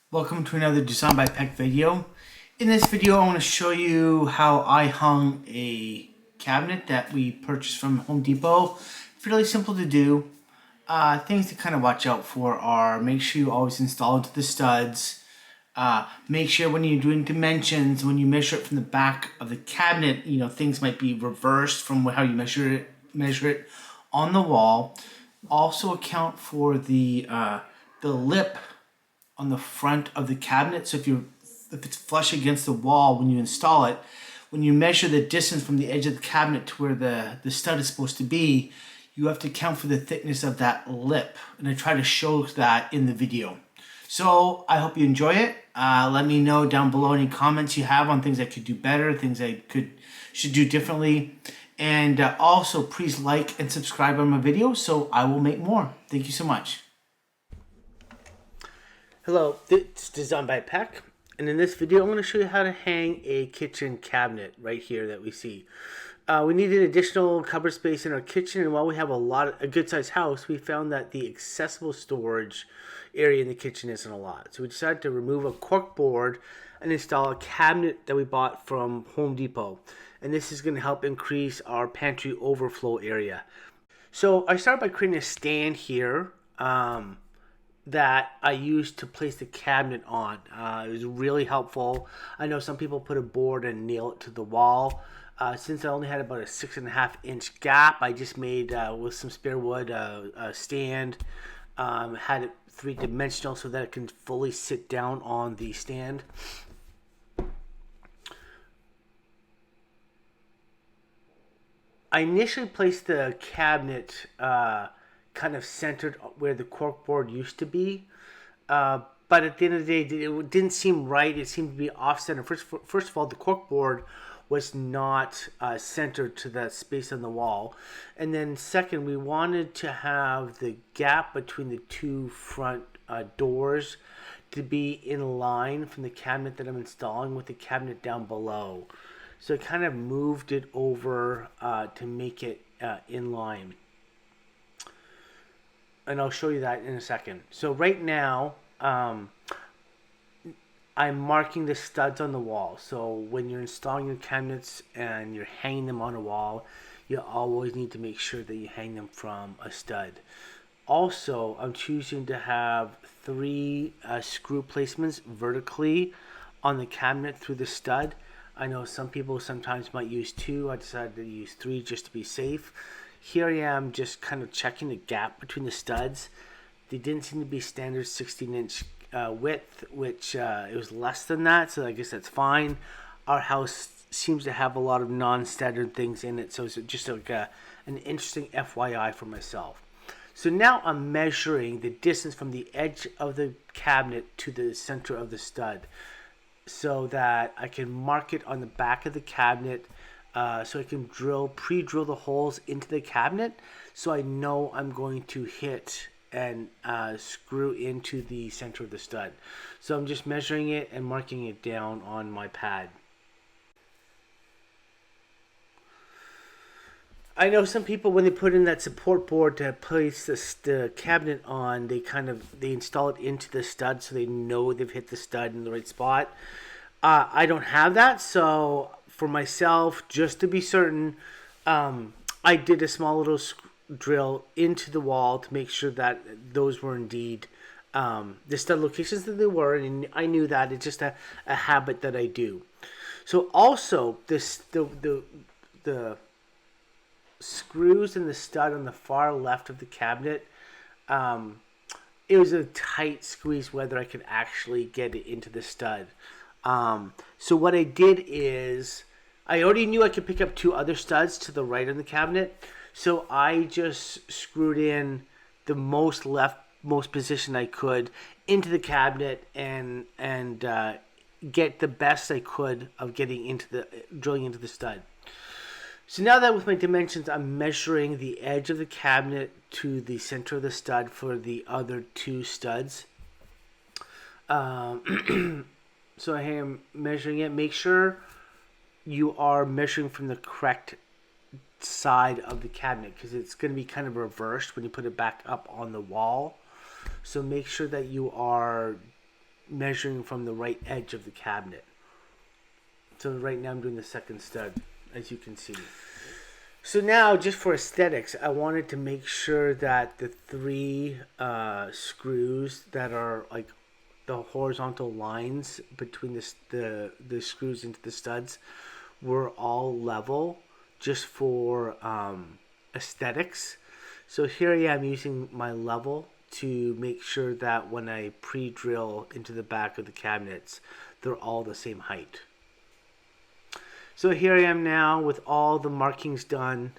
Welcome to another Design by Peck video. In this video I want to show you how I hung a cabinet that we purchased from Home Depot. Fairly simple to do. Things to kind of watch out for are make sure you always install it to the studs. Make sure when you're doing dimensions, when you measure it from the back of the cabinet, things might be reversed from how you measure it on the wall. Also account for the lip on the front of the cabinet. So if it's flush against the wall when you install it, when you measure the distance from the edge of the cabinet to where the stud is supposed to be, you have to account for the thickness of that lip. And I try to show that in the video. So I hope you enjoy it. Let me know down below any comments you have on things I could do better, things I should do differently. And also please like and subscribe on my videos so I will make more. Thank you so much. Hello, it's Designed by Peck, and in this video I'm going to show you how to hang a kitchen cabinet right here that we see. We needed additional cupboard space in our kitchen, and while we have a good sized house, we found that the accessible storage area in the kitchen isn't a lot. So we decided to remove a corkboard and install a cabinet that we bought from Home Depot. And this is going to help increase our pantry overflow area. So I started by creating a stand here that I used to place the cabinet on. It was really helpful. I know some people put a board and nail it to the wall. Since I only had about a 6.5-inch gap, I just made, with some spare wood, a stand. Had it three-dimensional so that it can fully sit down on the stand. I initially placed the cabinet kind of centered where the corkboard used to be, but at the end of the day it didn't seem right. It seemed to be off center. First of all, the corkboard was not centered to that space on the wall, and then second, we wanted to have the gap between the two front doors to be in line from the cabinet that I'm installing with the cabinet down below. So I kind of moved it over to make it in line. And I'll show you that in a second. So right now, I'm marking the studs on the wall. So when you're installing your cabinets and you're hanging them on a wall, you always need to make sure that you hang them from a stud. Also, I'm choosing to have 3 screw placements vertically on the cabinet through the stud. I know some people sometimes might use 2. I decided to use 3 just to be safe. Here I am just kind of checking the gap between the studs. They didn't seem to be standard 16-inch width, which it was less than that, so I guess that's fine. Our house seems to have a lot of non-standard things in it, so it's just like an interesting FYI for myself. So now I'm measuring the distance from the edge of the cabinet to the center of the stud so that I can mark it on the back of the cabinet. So I can pre-drill the holes into the cabinet so I know I'm going to hit and screw into the center of the stud. So I'm just measuring it and marking it down on my pad. I know some people, when they put in that support board to place the cabinet on, they install it into the stud so they know they've hit the stud in the right spot. I don't have that, so for myself, just to be certain, I did a small little drill into the wall to make sure that those were indeed the stud locations that they were, and I knew that. It's just a habit that I do. So also, the screws and the stud on the far left of the cabinet, it was a tight squeeze whether I could actually get it into the stud. So what I did is, I already knew I could pick up 2 other studs to the right of the cabinet, so I just screwed in the most position I could into the cabinet and get the best I could of getting drilling into the stud. So now that with my dimensions, I'm measuring the edge of the cabinet to the center of the stud for the other 2 studs. So I am measuring it. Make sure you are measuring from the correct side of the cabinet because it's going to be kind of reversed when you put it back up on the wall. So make sure that you are measuring from the right edge of the cabinet. So right now I'm doing the second stud, as you can see. So now, just for aesthetics, I wanted to make sure that the 3 screws that are like the horizontal lines between the screws into the studs were all level, just for aesthetics. So here I am using my level to make sure that when I pre-drill into the back of the cabinets, they're all the same height. So here I am now with all the markings done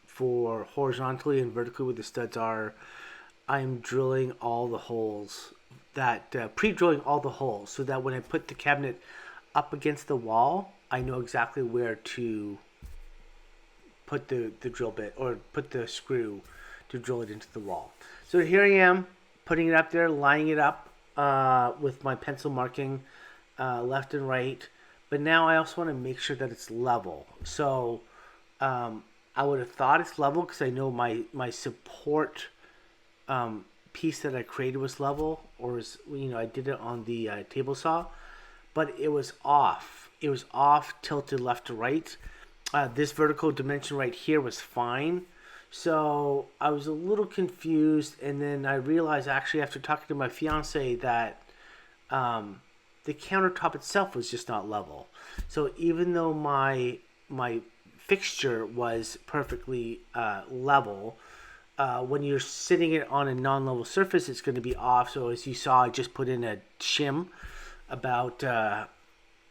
for horizontally and vertically where the studs are. I'm drilling all the holes, pre-drilling all the holes, so that when I put the cabinet up against the wall, I know exactly where to put the drill bit, or put the screw to drill it into the wall. So here I am putting it up there, lining it up with my pencil marking left and right. But now I also want to make sure that it's level. So I would have thought it's level because I know my support piece that I created was level, or was, I did it on the table saw, but it was off. It was off, tilted left to right. This vertical dimension right here was fine. So I was a little confused, and then I realized actually after talking to my fiance that the countertop itself was just not level. So even though my fixture was perfectly level, when you're sitting it on a non-level surface, it's going to be off. So as you saw, I just put in a shim, about a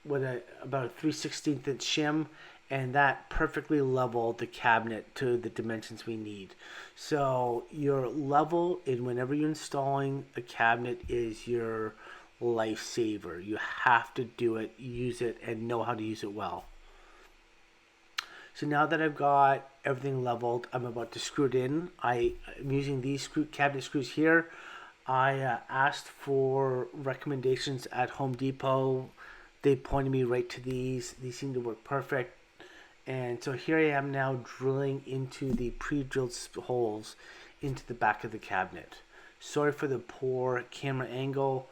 3/16 inch shim, and that perfectly leveled the cabinet to the dimensions we need. So your level in whenever you're installing a cabinet is your lifesaver. You have to do it, use it, and know how to use it well. So now that I've got everything leveled, I'm about to screw it in. I'm using these cabinet screws here. I asked for recommendations at Home Depot. They pointed me right to these. These seem to work perfect. And so here I am now drilling into the pre-drilled holes into the back of the cabinet. Sorry for the poor camera angle.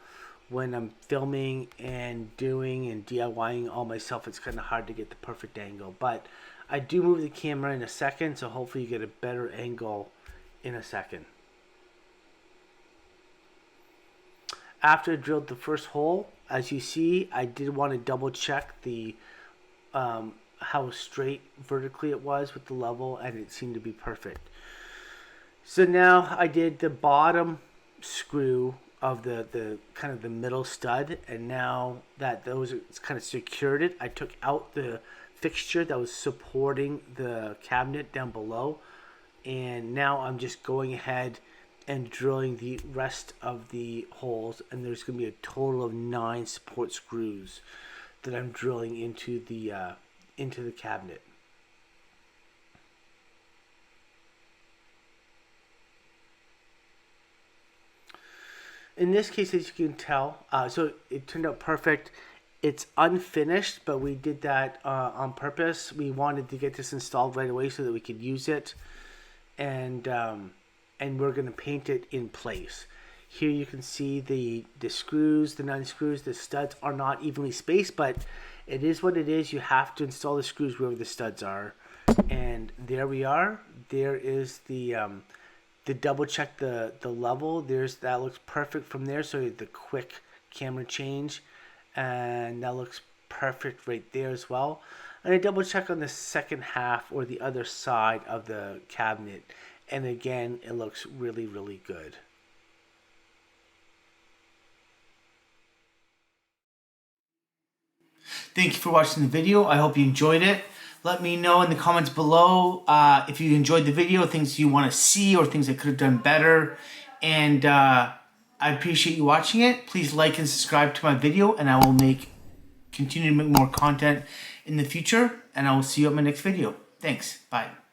When I'm filming and doing and DIYing all myself, it's kind of hard to get the perfect angle. But I do move the camera in a second, so hopefully you get a better angle in a second. After I drilled the first hole, as you see, I did want to double check the how straight vertically it was with the level, and it seemed to be perfect. So now I did the bottom screw of the kind of the middle stud, and now that it's kind of secured it, I took out the fixture that was supporting the cabinet down below, and now I'm just going ahead and drilling the rest of the holes, and there's going to be a total of 9 support screws that I'm drilling into the cabinet. In this case, as you can tell, so it turned out perfect. It's unfinished, but we did that on purpose. We wanted to get this installed right away so that we could use it, and we're going to paint it in place. Here you can see the screws, the 9 screws. The studs are not evenly spaced, but it is what it is. You have to install the screws wherever the studs are, and there we are. There is the double check the level. That looks perfect from there. So the quick camera change, and that looks perfect right there as well. And I double check on the second half or the other side of the cabinet, and again it looks really, really good. Thank you for watching the video. I hope you enjoyed it. Let me know in the comments below if you enjoyed the video, things you want to see, or things I could have done better. And I appreciate you watching it. Please like and subscribe to my video, and I will continue to make more content in the future. And I will see you at my next video. Thanks. Bye.